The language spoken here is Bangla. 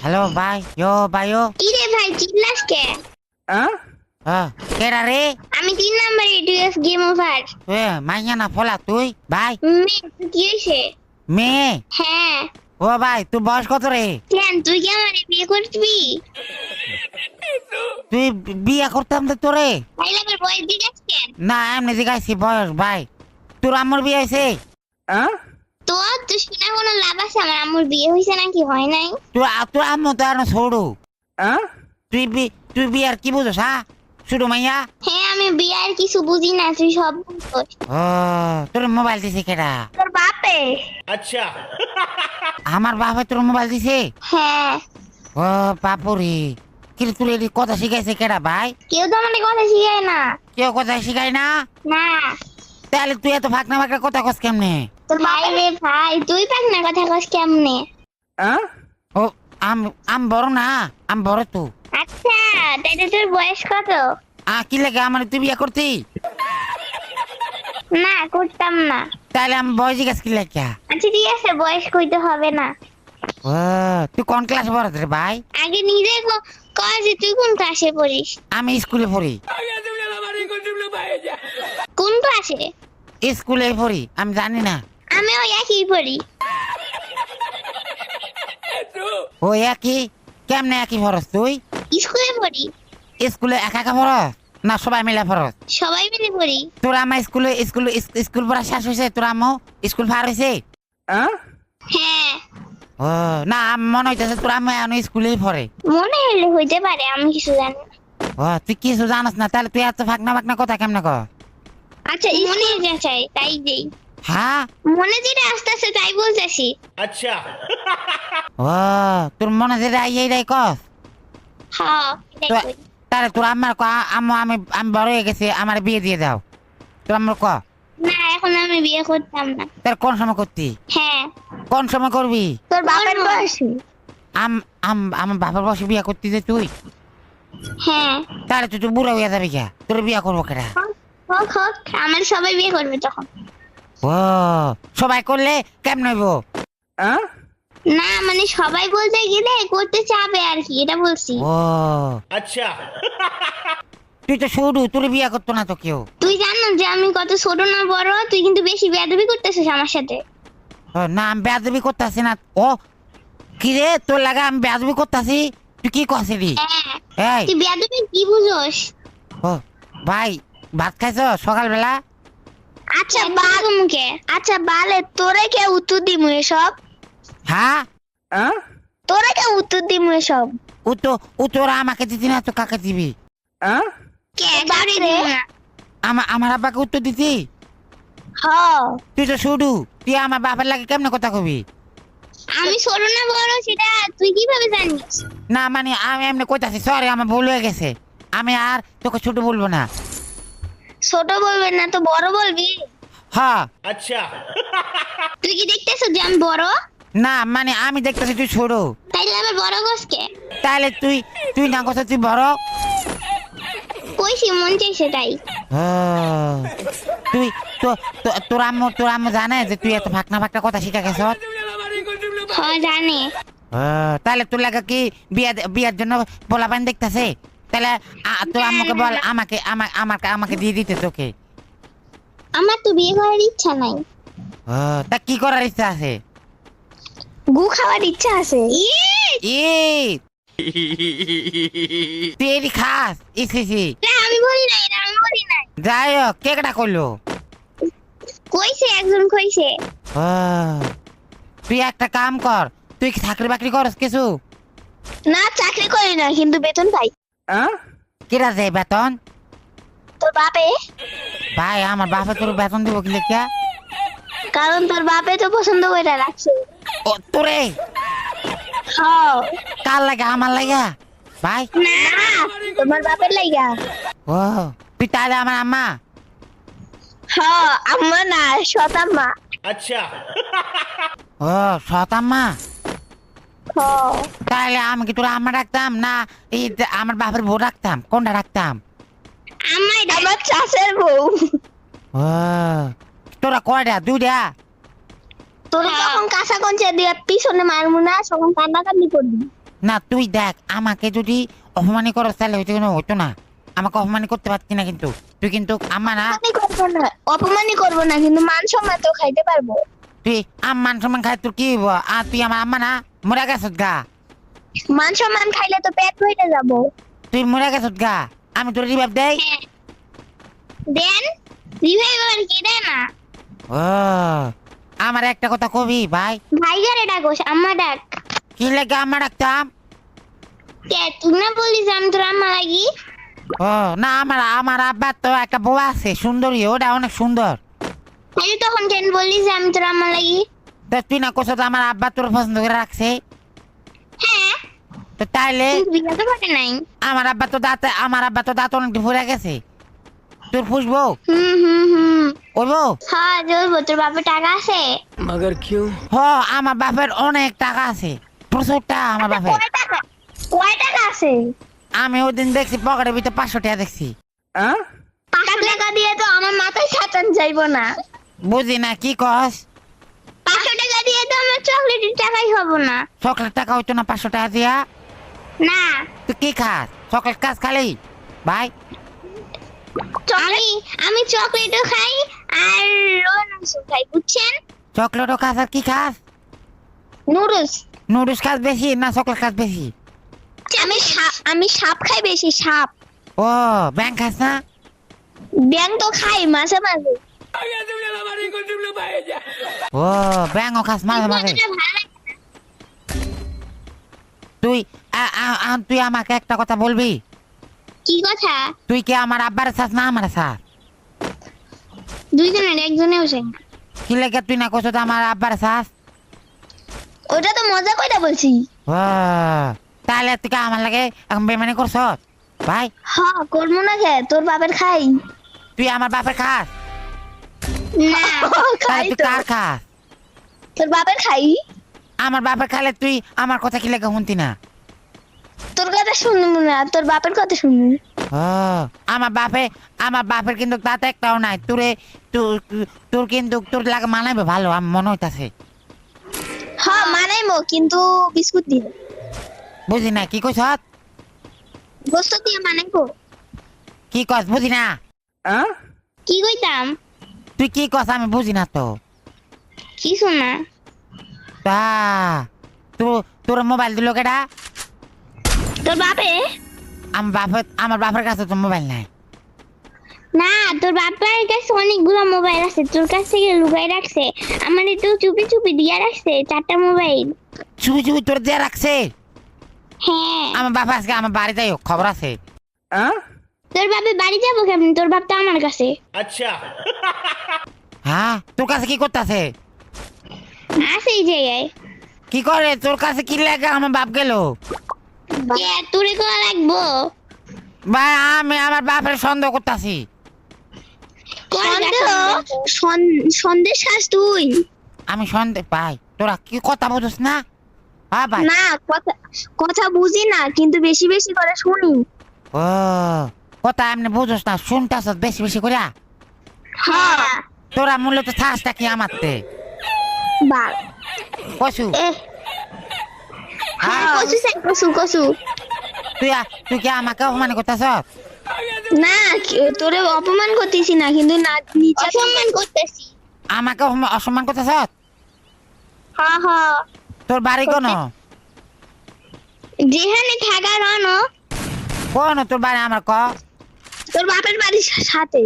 হ্যালো ভাই, ভাইও কি রে ভাই চিল্লাস কে? কেডা রে? আমি 3 নম্বরে ডিএস গেম ওভার। মাইয়া না ফলা তুই ভাই? তুই কি হইছে? মেয়ে? হ্যাঁ। ও ভাই তোর বয়স কত রে? কেন তুই কি আমারে বিয়ে করবি? তুই বিয়ে করতাম তো তোরে? তাইলে আবার বয়স জিজ্ঞাস কেন? না এমনি জিজ্ঞাসি বয়স ভাই। তোর আম্মুর বিয়ে হয়েছে? তুই শুনে কোনো লাভ আছে? আমার আম্মুর বিয়ে হয়েছে নাকি হয় নাই? তোর আম্মু তো আর ছোড়ু। তুই বিয়ার কি বুঝোস হ্যাঁ? শুধু মাইয়া? হ্যাঁ আমি বিয়ার কিছু বুঝি না, তুই সব বুঝছিস। ও তোর মোবাইল দিছে কেডা? তোর বাপে। আচ্ছা আমার বাপে তোর মোবাইল দিছে? হ্যাঁ। ও বাপুরি, কিন্তু তোর এটি কথা শিখাইছে কেডা ভাই? কেউ তো আমাকে কথা শিখায় না। কেউ কথা শিখাই না? না। তাহলে তুই এত ফাঁকনা ফাঁকনা কথা কস কেমনে? তোর ভাই রে ভাই, তুই পাক না কথা কস কেমনে? ও আম বড় না, আম বড় তো। আচ্ছা তাইলে তোর বয়স কত? কি লাগে আমার তুই বিয়ে করতি? না করতাম না। তাহলে আমি বয়স জিজ্ঞাসা কি লাগে? আচ্ছা ঠিক আছে, বয়স কইতে হবে না। ও তুই কোন ক্লাস পড়াস রে ভাই? আগে নিজে কয় যে তুই কোন ক্লাসে পড়িস? আমি স্কুলে পড়ি। কোন ক্লাসে? স্কুলে পড়ি, আমি জানি না। আমিও একই পড়ি। ও একই? কেমনে একই পড়স তুই? স্কুলে পড়ি। স্কুলে একা একা পড়স না সবাই মিলে পড়স? সবাই মিলে পড়ি। তোর আমার স্কুল পড়া শেষ হয়েছে? তোর আম্মু স্কুল পার হয়েছে? হ্যাঁ। ও না মনে হইতেছে তোর আম্মু এখন স্কুলেই পড়ে। মনে হলে হইতে পারে, আমি কিছু জানি না। ও তুই কিছু জানাস না, তাহলে তুই এত ফাঁকনা ফাঁকনা কথা কেমনে কর? আচ্ছা মনে যা চাই তাই দেই। হ্যাঁ মনে যেটা আস্তে আস্তে তাই বলতেছি। আচ্ছা ও তোর মনে যেটা এইটাই কস? হ্যাঁ এটাই কই। তাহলে তোর আম্মার ক আম্মু আমি বড় হয়ে গেছি, আমার বিয়ে দিয়ে দাও। তোর আম্মার ক না এখন আমি বিয়ে করতাম না। তার কোন সময় করতি? হ্যাঁ। কোন সময় করবি? তোর বাবার বয়সী। আমার বাবার বয়সে বিয়ে করতি যে তুই? হ্যাঁ। তাহলে তুই তো বুড়া হইয়া যাবি কে? তোর বিয়ে করবো কেটা? হোক হোক, আমার সবাই বিয়ে করবে তখন। ও সবাই করলে কেমন হইব? না মানে সবাই বলতে গেলে করতে চাবে আর কি, এটা বলছি। ও আচ্ছা তুই তো শুরু, তোর বিয়ে করতো না তো কেউ। তুই জানো যে আমি কত ছোট না বড়? তুই কিন্তু বেশি বেয়াদবি করতেছিস আমার সাথে। না আমি বেয়াদবি করতেছি না। ও কি রে তোর লাগা আমি বেয়াদবি করতেছি? তুই কি করছিলি? হ্যাঁ। এই তুই বেয়াদবি কি বুঝোস? ও ভাই ভাত খাইছ সকালবেলা? আচ্ছা বাল মুখে। আচ্ছা বালে তোরে কে উত্তর দিমু এসব? হ্যাঁ তোরে কে উত্তর দিমু এসব? ও তোরা আমাকে দিতি না তো কাকে দিবি? কে কারে দিমু না? আমার আব্বাকে উত্তর দিতি? হ্যাঁ। তুই তো শুরু, তুই আমার বাবার লাগে কেমনে কথা কবি? আমি ছোট না বড় সেটা তুই কিভাবে জানিস? না মানে আমি এমনি কইতাছি, সরি আমার ভুল হয়ে গেছে। আমি আর তোকে ছোট বলবো না। ছোট বলবি না তো বড় বলবি? হ্যাঁ। আচ্ছা তুই কি দেখতেছিস যে আমি বড়? না মানে আমি দেখতেছি তুই ছোট। তাইলে আবার বড় গোসকে? তাহলে তুই না কথা তুই বড়। কইছি মন চাইছে তাই। তুই তোর আম্মু জানে যে তুই এত ফাঁকনা ফাঁকনা কথা শিখা গেছ? হ্যাঁ জানে। তাহলে তোর লাগা কি বিয়ার জন্য পোলাপান দেখতেছে? তাহলে তোর আম্মুকে বল আমাকে দিয়ে দিতে তোকে। আমার তো বিয়ে করার ইচ্ছা নাই। তা কি করার ইচ্ছা আছে? গু খাওয়ার ইচ্ছা আছে। তুই এটি খাস? ইসি আমি বলি নাই, আমি বলি নাই। যাই হোক কে কেটা করলো? কইছে একজন কইছে। তুই একটা কাম কর, তুই কি চাকরি বাকরি করস কিছু? না চাকরি করি না কিন্তু বেতন পাই। কিরা যায় বেতন? তোর বাপে। ভাই আমার বাপে তোর বেতন দিব কি লেখা? কারণ তোর বাপে তো পছন্দ করে রাখছে। ও তোরে? হ্যাঁ। কার লাগা? আমার লাগা ভাই? না তোমার বাপের লাইগা। ও তুই তাহলে আমার আম্মা? হ্যাঁ আম্মা না সতাম্মা। আচ্ছা ও সৎ আম্মা? হ্যাঁ। তাহলে আমি কি তোর আম্মা রাখতাম না এই আমার বাপের বউ রাখতাম? কোনটা রাখতাম? আম্মাই আমার চাষের বউ। ও তোরা কয়টা? দুইটা? তোর যখন কাঁচা কঞ্চা দিয়ে পিছনে মারমু না তখন কান্নাকান্দি করবি। না তুই দেখ আমাকে যদি অপমানি করো তাহলে হয়তো কোনো হতো না। আমাকে অপমানি করতে পারছি না কিন্তু তুই কিন্তু আমার না অপমানই করবো না কিন্তু মান সম্মান তো খাইতে পারবো। তুই মান সম্মান খাই তোর কি হইব? আর তুই আমার আম্মা না মরে গেছত গা। মান সম্মান খাইলে তো পেট ভরে যাবো। তুই মরে গেছত গা, আমি তোর রিভাইভ দেই। দেন রিভাইভ আর কি দেয় না। ও আমার একটা কথা কবি ভাই। ভাইগারে ডাকোস আম্মা ডাক। কি লাগে আম্মা ডাকতাম? কে তুই না বলিস আমি তোর আম্মা লাগি? ও না আমার আব্বার তো একটা বউ আছে সুন্দরী, ওটা অনেক সুন্দর। তাহলে তখন কেন বলিস আমি তোর আম্মা লাগি? তো তুই না কোথাও আমার আব্বা তোর পছন্দ করে রাখছে, হ্যাঁ তো তাইলে বিয়ে তো করে নাই। আমার আব্বা তো দাঁত অনেক ফুরে গেছে, তোর ফুসবো ওইবো? হ্যাঁ জলবো। তোর বাপের টাকা আছে? मगर क्यों? হ আমার বাপের অনেক টাকা আছে, প্রচুর টাকা আমার বাপের। কয় টাকা আছে? আমি ওই দিন দেখছি পকেটের ভিতরে 500 টাকা দেখছি। 500 টাকা দিয়ে তো আমার মাথায় সাতান যাইবো না। বুঝি না কি কস? 500 টাকা দিয়ে তো আমার চকলেটের টাকাই হবো না। চকলেট টাকা হইতো না 500 টাকা দিয়া? না তুই কি খাস? চকলেট খাস খালি ভাই? আমি চকলেটও খাই আর রোনাসও খাই বুঝছেন? চকলেটও খাস আর কি খাস? নুডলস। নুডলস খাস বেশি না চকলেট খাস বেশি? আমি সাপ খাই বেশি, সাপ। ও ব্যাং খাস না? ব্যাং তো খাই মাঝে মাঝে। ও ব্যাংও খাস মাঝে মাঝে? এটা ভালো লাগে না। তুই আমাকে একটা কথা বলবি? কি কথা? তুই কি আমার আব্বার চাস না আমার চাস? দুইজনের একজনে বসে। কি লেগে তুই না কোথাও আমার আব্বার চাস? ওটা তো মজা কইরা বলছি। ও তাহলে তুই কি আমার লাগে এখন বেমানি করছ ভাই? হ্যাঁ করবো না কে? তোর বাপের খাই তুই আমার বাপের খাস? না তাহলে খাই তুই তো। কার খাস? তোর বাপের খাই। আমার বাপের খালে তুই আমার কথা কি লেগে শুনতি না? তোর কথা শুনবো না, তোর বাপের কথা শুনবো। ও আমার বাপের কিন্তু তাতে একটাও নাই। তোর কিন্তু তোর লাগে মানাবে ভালো আমার মনে হইতাছে। হ্যাঁ মানাইমো কিন্তু বিস্কুট দিয়ে। বুঝি না কি কইছ? গোস্ত দিয়ে মানাইবো। কি কস বুঝি না? কি কইতাম? তুই কি কস আমি বুঝি না তো। কিছু না। তা তোর মোবাইল দিল কেডা? তোর বাপে? আমার বাপের কাছে তো মোবাইল নাই। না তোর বাপের কাছে অনেকগুলো মোবাইল আছে, তোর কাছ থেকে লুকাই রাখছে। আমার তো চুপি চুপি দিয়ে রাখছে 4টা মোবাইল। চুপি চুপি তোর দিয়ে রাখছে? হ্যাঁ। আমার বাবা আজকে আমার বাড়ি যাই খবর আছে। তোর বাপে বাড়ি যাবো কেমন? তোর বাপ তো আমার কাছে। अच्छा হ্যাঁ তোর কাছে কি করতেছে? আছে এই জায়গায়। কি করে তোর কাছে কি লাগে? আমার বাপ গেল কে তোরে কোয়া লাগবো? ভাই আমি আমার বাপের সন্দেহ করতেছি। সন্দেশ খাস তুই? আমি সন্দেহ ভাই, তোরা কি কথা বুঝছ না? হ্যাঁ ভাই। না কথা বুঝি না কিন্তু বেশি বেশি করে শুনি। ও কথা এমনি বুঝছ না, শুনতেছ বেশি বেশি করে। হ্যাঁ তোরা মূলত থাকটা কি আমারতে বাল কসু? হ্যাঁ কসু কসু। তুই কি আমাকে অপমান করতেছ? না তোরে অপমান করতেছি না কিন্তু না নিচে অপমান করতেছি। আমাকে অসম্মান করতেছ? হ্যাঁ হ্যাঁ। তোর বাড়ি কোন? যেখানে থাকা রনো। কোন তোর বাড়ি আমার ক? তোর বাপের বাড়ির সাথে।